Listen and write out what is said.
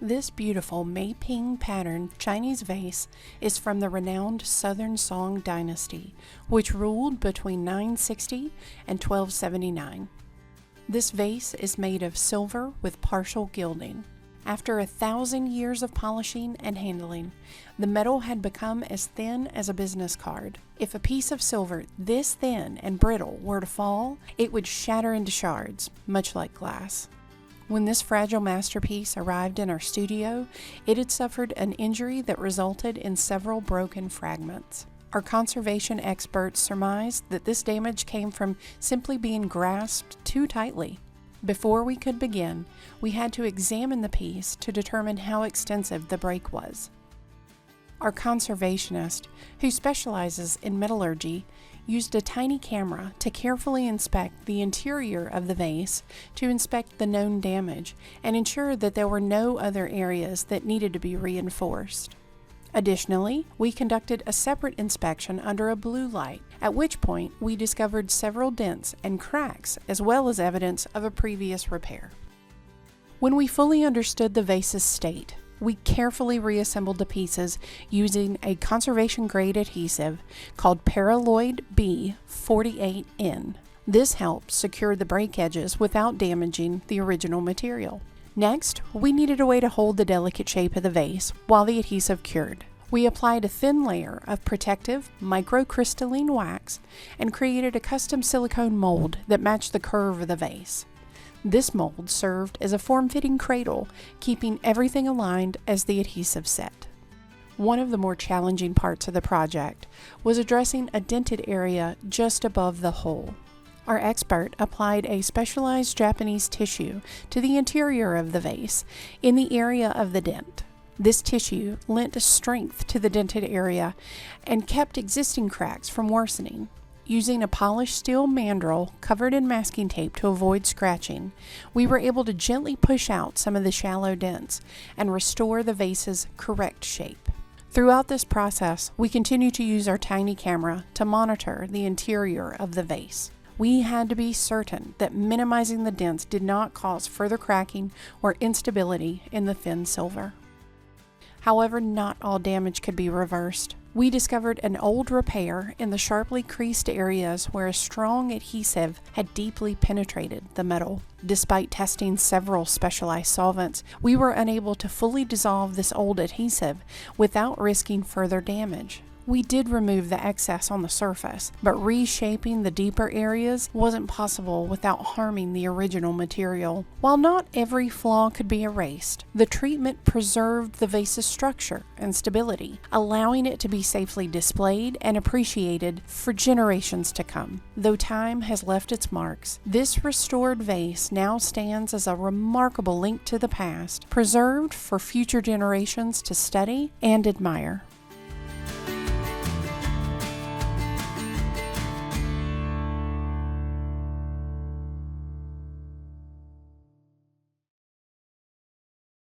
This beautiful Meiping pattern Chinese vase is from the renowned Southern Song Dynasty, which ruled between 960 and 1279. This vase is made of silver with partial gilding. After 1,000 years of polishing and handling, the metal had become as thin as a business card. If a piece of silver this thin and brittle were to fall, it would shatter into shards, much like glass. When this fragile masterpiece arrived in our studio, it had suffered an injury that resulted in several broken fragments. Our conservation experts surmised that this damage came from simply being grasped too tightly. Before we could begin, we had to examine the piece to determine how extensive the break was. Our conservationist, who specializes in metallurgy, used a tiny camera to carefully inspect the interior of the vase to inspect the known damage and ensure that there were no other areas that needed to be reinforced. Additionally, we conducted a separate inspection under a blue light, at which point we discovered several dents and cracks as well as evidence of a previous repair. When we fully understood the vase's state, we carefully reassembled the pieces using a conservation-grade adhesive called Paraloid B48N. This helped secure the break edges without damaging the original material. Next, we needed a way to hold the delicate shape of the vase while the adhesive cured. We applied a thin layer of protective microcrystalline wax and created a custom silicone mold that matched the curve of the vase. This mold served as a form-fitting cradle, keeping everything aligned as the adhesive set. One of the more challenging parts of the project was addressing a dented area just above the hole. Our expert applied a specialized Japanese tissue to the interior of the vase in the area of the dent. This tissue lent strength to the dented area and kept existing cracks from worsening. Using a polished steel mandrel covered in masking tape to avoid scratching, we were able to gently push out some of the shallow dents and restore the vase's correct shape. Throughout this process, we continued to use our tiny camera to monitor the interior of the vase. We had to be certain that minimizing the dents did not cause further cracking or instability in the thin silver. However, not all damage could be reversed. We discovered an old repair in the sharply creased areas where a strong adhesive had deeply penetrated the metal. Despite testing several specialized solvents, we were unable to fully dissolve this old adhesive without risking further damage. We did remove the excess on the surface, but reshaping the deeper areas wasn't possible without harming the original material. While not every flaw could be erased, the treatment preserved the vase's structure and stability, allowing it to be safely displayed and appreciated for generations to come. Though time has left its marks, this restored vase now stands as a remarkable link to the past, preserved for future generations to study and admire.